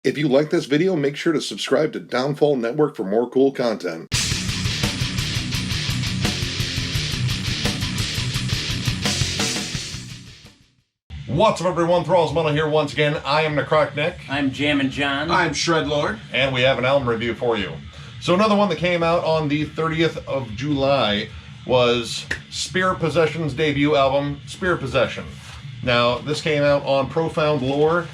If you like this video, make sure to subscribe to Downfall Network for more cool content. What's up, everyone? Thralls Metal here once again. I am Necrotic Nick. I'm Jammin John. I'm Shredlord. And we have an album review for you. So another one that came out on the 30th of July was Spirit Possession's debut album, Spirit Possession. Now, this came out on Profound Lore.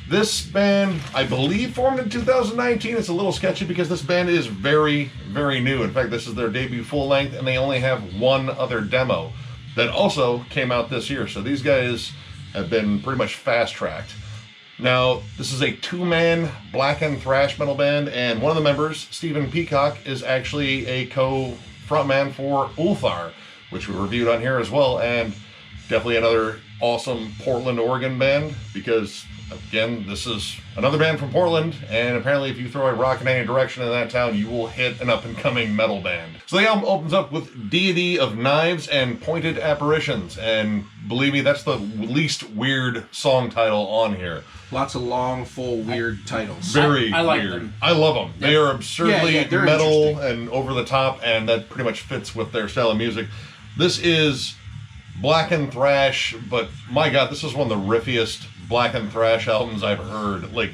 This band, I believe, formed in 2019. It's a little sketchy because this band is very, very new. In fact, this is their debut full length, and they only have one other demo that also came out this year. So these guys have been pretty much fast-tracked. Now, this is a two-man blackened thrash metal band, and one of the members, Stephen Peacock, is actually a co-frontman for Ulthar, which we reviewed on here as well, and definitely another awesome Portland, Oregon band, because again, this is another band from Portland, and apparently if you throw a rock in any direction in that town, you will hit an up-and-coming metal band. So the album opens up with Deity of Knives and Pointed Apparitions, and believe me, that's the least weird song title on here. Lots of long, full, weird titles. Very I like weird. them. I love them. They are absurdly they're metal and over the top, and that pretty much fits with their style of music. This is blackened thrash, but my god, this is one of the riffiest blackened thrash albums I've heard. Like,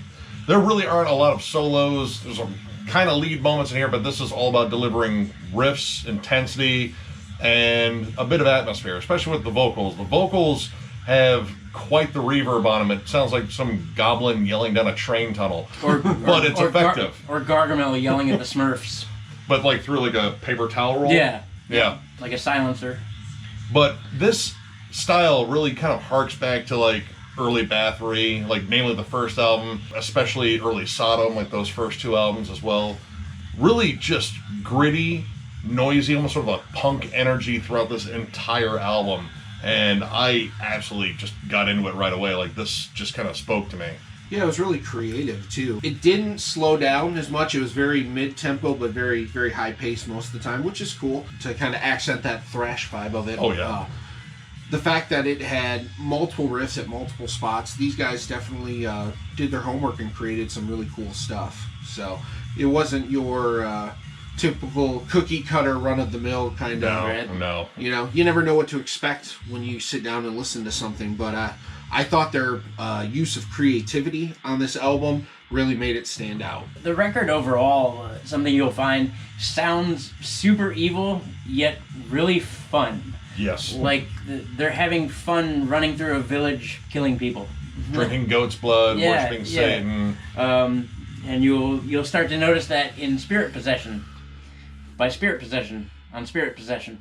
there really aren't a lot of solos. There's some kind of lead moments in here, but this is all about delivering riffs, intensity, and a bit of atmosphere, especially with the vocals. The vocals have quite the reverb on them. It sounds like some goblin yelling down a train tunnel, but it's effective. Or Gargamel yelling at the Smurfs. But like through like a paper towel roll? Yeah. Yeah. Like a silencer. But this style really kind of harks back to like early Bathory, like mainly the first album, especially early Sodom, like those first two albums as well. Really just gritty, noisy, almost sort of a punk energy throughout this entire album. And I absolutely just got into it right away. Like, this just kind of spoke to me. Yeah, it was really creative, too. It didn't slow down as much. It was very mid-tempo, but very, very high-paced most of the time, which is cool to kind of accent that thrash vibe of it. Oh, yeah. The fact that it had multiple riffs at multiple spots, these guys definitely did their homework and created some really cool stuff. So it wasn't your typical cookie-cutter, run-of-the-mill kind of... No. You know, you never know what to expect when you sit down and listen to something, but I thought their use of creativity on this album really made it stand out. The record overall, something you'll find, sounds super evil, yet really fun. Yes. Like, they're having fun running through a village, killing people. Drinking goat's blood, worshiping Satan. And you'll start to notice that in Spirit Possession. By Spirit Possession. On Spirit Possession.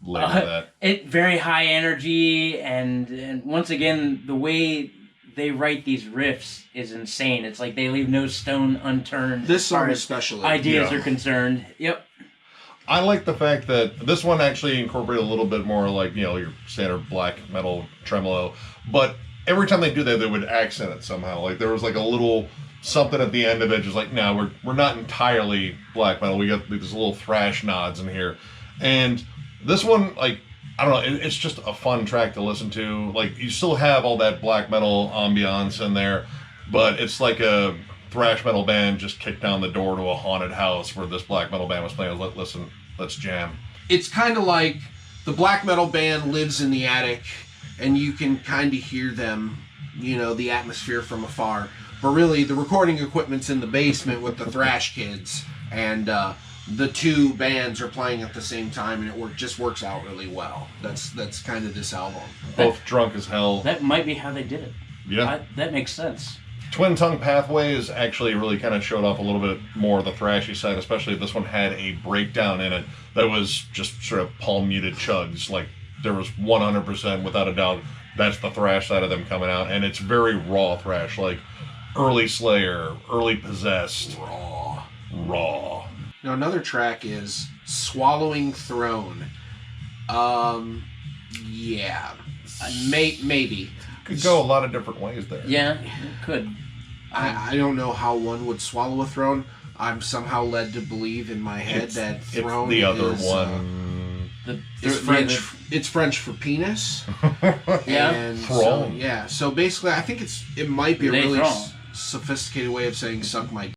That. It very high energy, and once again, the way they write these riffs is insane. It's like they leave no stone unturned. This song especially. Ideas are concerned. Yep. I like the fact that this one actually incorporated a little bit more like, you know, your standard black metal tremolo, but every time they do that, they would accent it somehow. Like, there was like a little something at the end of it, just like, no, we're not entirely black metal. We got these little thrash nods in here. And this one, like, I don't know, it's just a fun track to listen to. Like, you still have all that black metal ambiance in there, but it's like a thrash metal band just kicked down the door to a haunted house where this black metal band was playing. Listen, let's jam. It's kind of like the black metal band lives in the attic, and you can kind of hear them, you know, the atmosphere from afar. But really, the recording equipment's in the basement with the thrash kids, and the two bands are playing at the same time, and it just works out really well. That's kind of this album. Both drunk as hell. That might be how they did it. Yeah. That makes sense. Twin Tongue Pathways actually really kind of showed off a little bit more of the thrashy side, especially this one had a breakdown in it that was just sort of palm-muted chugs. Like, there was 100%, without a doubt, that's the thrash side of them coming out, and it's very raw thrash, like early Slayer, early Possessed. Raw. Now, another track is Swallowing Throne. Yeah. Maybe. Could go a lot of different ways there. Yeah, it could. I don't know how one would swallow a throne. I'm somehow led to believe in my head that throne it's the other is, one. It's French. It's French for penis. Yeah. And Throne. So basically, I think it might be a really sophisticated way of saying suck my dick.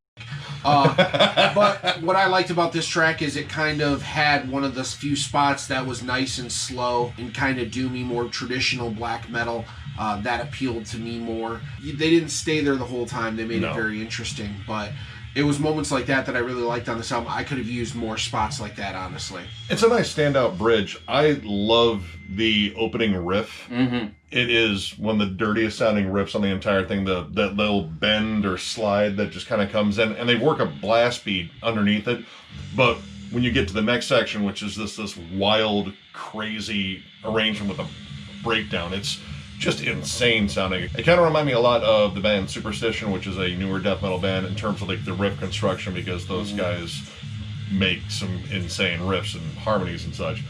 But what I liked about this track is it kind of had one of those few spots that was nice and slow and kind of doomy, more traditional black metal that appealed to me more. They didn't stay there the whole time. They made it very interesting, but it was moments like that I really liked on this album. I could have used more spots like that, honestly. It's a nice standout bridge. I love the opening riff. Mm-hmm. It is one of the dirtiest sounding riffs on the entire thing. That little bend or slide that just kind of comes in, and they work a blast beat underneath it. But when you get to the next section, which is this wild, crazy arrangement with a breakdown, it's just insane sounding. It kind of reminded me a lot of the band Superstition, which is a newer death metal band in terms of like the riff construction, because those guys make some insane riffs and harmonies and such.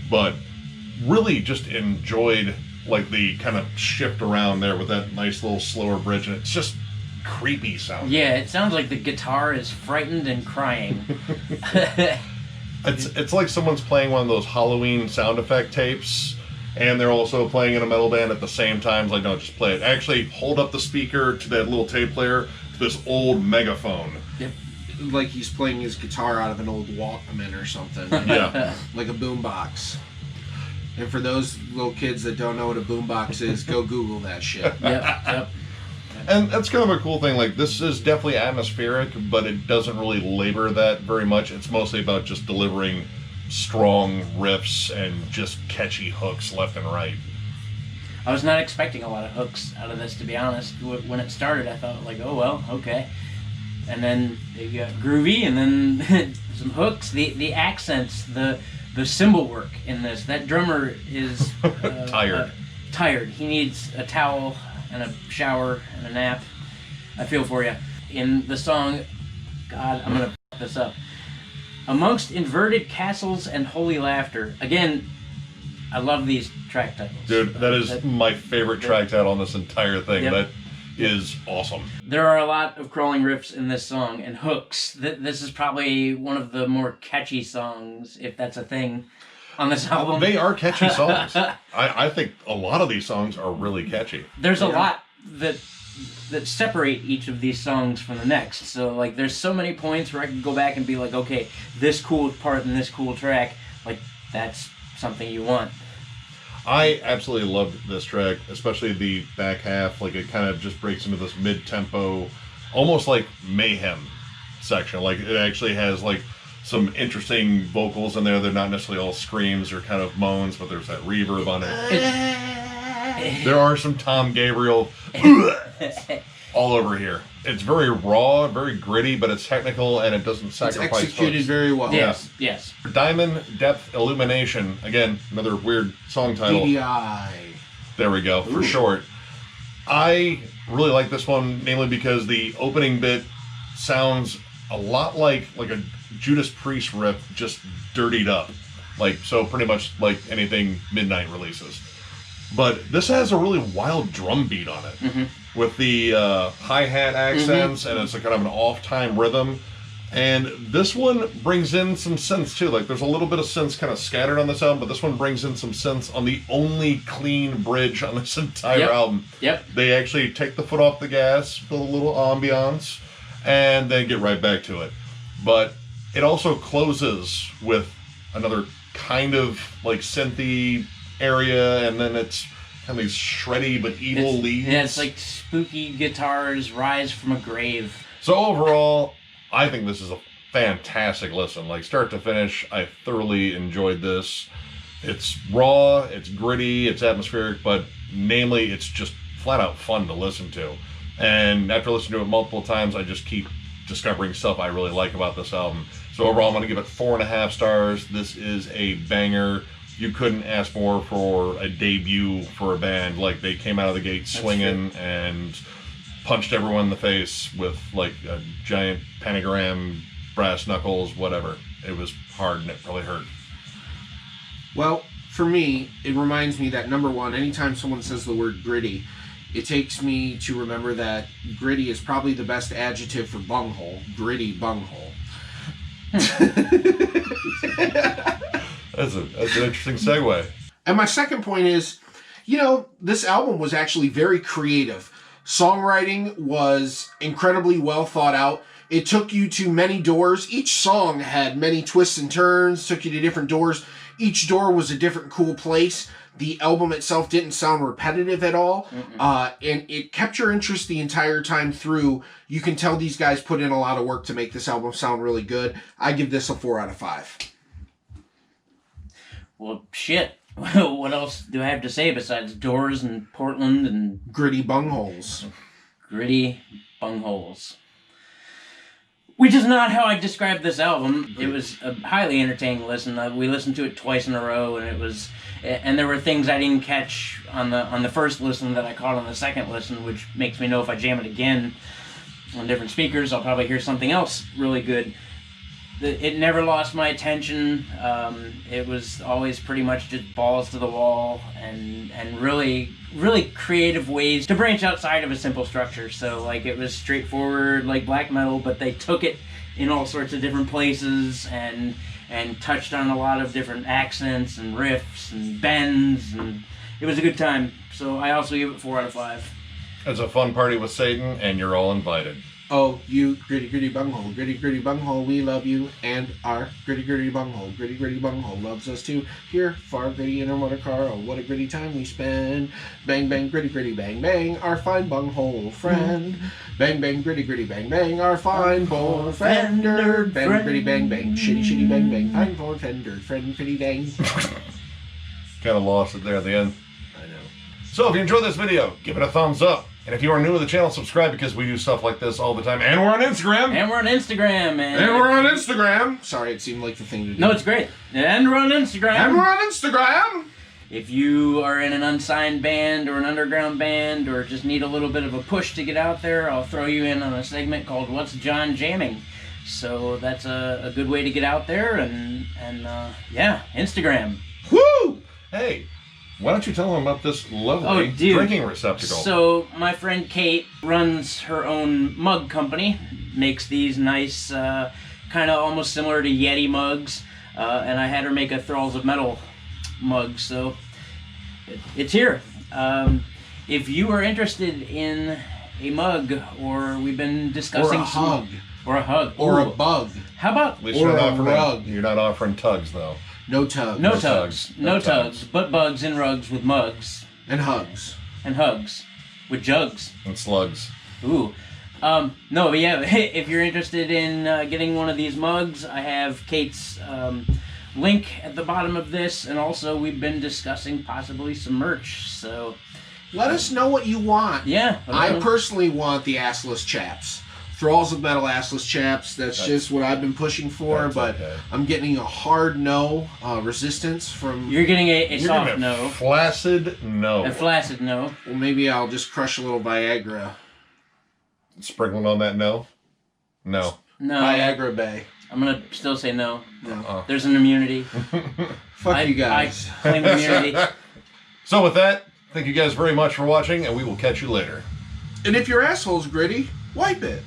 But really just enjoyed like the kind of shift around there with that nice little slower bridge, and it's just creepy sounding. Yeah, it sounds like the guitar is frightened and crying. It's like someone's playing one of those Halloween sound effect tapes, and they're also playing in a metal band at the same time. It's like, no, just play it. Actually, hold up the speaker to that little tape player to this old megaphone. Yep. Like he's playing his guitar out of an old Walkman or something. Yeah. Like a boombox. And for those little kids that don't know what a boombox is, go Google that shit. Yep. And that's kind of a cool thing. Like, this is definitely atmospheric, but it doesn't really labor that very much. It's mostly about just delivering strong riffs and just catchy hooks left and right. I was not expecting a lot of hooks out of this, to be honest. When it started, I thought, like, oh, well, okay. And then you got groovy, and then some hooks. The accents, the cymbal work in this. That drummer is tired. He needs a towel and a shower and a nap. I feel for you. In the song, God, I'm gonna f this up. Amongst inverted castles and holy laughter. Again, I love these track titles. Dude, that is my favorite track title on this entire thing. Yep. That is awesome. There are a lot of crawling riffs in this song and hooks. This is probably one of the more catchy songs, if that's a thing, on this album. They are catchy songs. I think a lot of these songs are really catchy. There's a lot that separate each of these songs from the next. So, like, there's so many points where I can go back and be like, okay, this cool part and this cool track, like, that's something you want. I absolutely loved this track, especially the back half. Like, it kind of just breaks into this mid-tempo, almost like mayhem section. Like, it actually has, like, some interesting vocals in there. They're not necessarily all screams or kind of moans, but there's that reverb on it. There are some Tom Gabriel all over here. It's very raw, very gritty, but it's technical, and it doesn't sacrifice. It's executed very well. Yes. Diamond Depth Illumination. Again, another weird song title. DDI. There we go, for short. I really like this one, mainly because the opening bit sounds a lot like a Judas Priest riff, just dirtied up. Like, so pretty much like anything Midnight releases. But this has a really wild drum beat on it, with the hi-hat accents, and it's a kind of an off-time rhythm. And this one brings in some synths too. Like, there's a little bit of synths kind of scattered on this album, but this one brings in some synths on the only clean bridge on this entire album. Yep. They actually take the foot off the gas, put a little ambiance, and then get right back to it. But it also closes with another kind of like synthy area, and then it's kind of these shreddy but evil leads. Yeah, it's like spooky guitars rise from a grave. So overall, I think this is a fantastic listen. Like, start to finish, I thoroughly enjoyed this. It's raw, it's gritty, it's atmospheric, but namely, it's just flat out fun to listen to. And after listening to it multiple times, I just keep discovering stuff I really like about this album. So overall, I'm going to give it 4.5 stars. This is a banger. You couldn't ask more for a debut for a band. Like, they came out of the gate swinging and punched everyone in the face with like a giant pentagram, brass knuckles, whatever. It was hard and it really hurt. Well, for me, it reminds me that, number one, anytime someone says the word gritty, it takes me to remember that gritty is probably the best adjective for bunghole. Gritty bunghole. That's an interesting segue. And my second point is, this album was actually very creative. Songwriting was incredibly well thought out. It took you to many doors. Each song had many twists and turns, took you to different doors. Each door was a different cool place. The album itself didn't sound repetitive at all. And it kept your interest the entire time through. You can tell these guys put in a lot of work to make this album sound really good. I give this a 4 out of 5. Well, shit. What else do I have to say besides doors and Portland and Gritty bungholes. gritty bungholes? Which is not how I described this album. It was a highly entertaining listen. We listened to it twice in a row, and there were things I didn't catch on the first listen that I caught on the second listen, which makes me know if I jam it again on different speakers, I'll probably hear something else really good. It never lost my attention. It was always pretty much just balls to the wall and really, really creative ways to branch outside of a simple structure. So like it was straightforward like black metal, but they took it in all sorts of different places and touched on a lot of different accents and riffs and bends, and it was a good time. So I also give it 4 out of 5. It's a fun party with Satan, and you're all invited. Oh, you gritty bunghole, gritty bunghole, we love you, and our gritty bunghole loves us too. Here, far gritty in our motor car, oh what a gritty time we spend. Bang bang gritty bang bang, our fine bunghole friend. Bang bang gritty bang bang, our fine bore fender. Bang gritty bang bang, shitty bang bang, fine bore fender, friend gritty bang. Kind of lost it there at the end. I know. So if you enjoyed this video, give it a thumbs up. And if you are new to the channel, subscribe because we do stuff like this all the time. And we're on Instagram. And we're on Instagram. And we're on Instagram. Sorry, it seemed like the thing to do. No, it's great. And we're on Instagram. And we're on Instagram. If you are in an unsigned band or an underground band or just need a little bit of a push to get out there, I'll throw you in on a segment called What's John Jamming? So that's a good way to get out there. And yeah, Instagram. Woo! Hey. Why don't you tell them about this lovely drinking receptacle? So my friend Kate runs her own mug company, makes these nice, kind of almost similar to Yeti mugs, and I had her make a Thralls of Metal mug, so it's here. If you are interested in a mug, or we've been discussing or a hug, or a bug. How about at least you're not offering, you're not offering tugs though. No tugs. No tugs. No tugs. But bugs and rugs with mugs. And hugs. And hugs. With jugs. And slugs. Ooh. No, but yeah, if you're interested in getting one of these mugs, I have Kate's link at the bottom of this, and also we've been discussing possibly some merch, so... Let us know what you want. Yeah. I personally want the assless chaps. Thralls of Metal assless chaps. That's just what I've been pushing for, but okay. I'm getting a hard no resistance from... You're getting a soft no. Flaccid no. A flaccid no. Well, maybe I'll just crush a little Viagra. Sprinkling on that no? No. No. Viagra Bay. I'm going to still say no. No. There's an immunity. Fuck you guys. I claim immunity. So with that, thank you guys very much for watching, and we will catch you later. And if your asshole's gritty, wipe it.